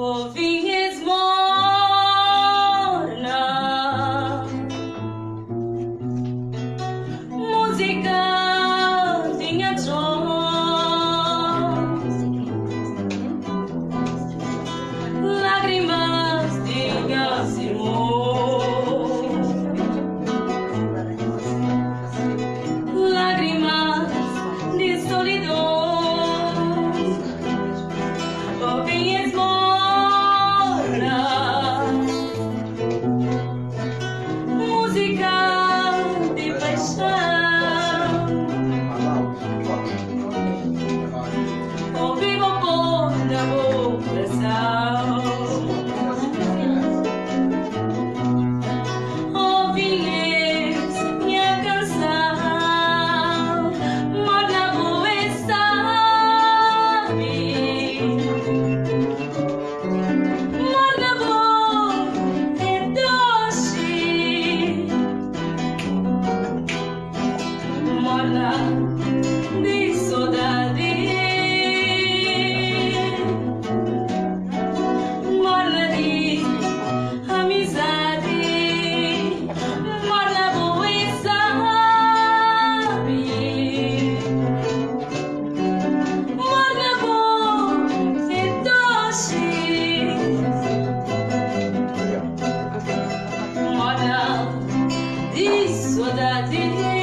Ovinhas morna, música tinha jovens, lágrimas tinha Simão, lágrimas de solidão. Ovinhas música de paixão, ouvi o pôr da coração. Ovinhas, minha canção, morna poesia, morna morna de saudade, morna de amizade, morna poesia, morna é doce, morna de saudade.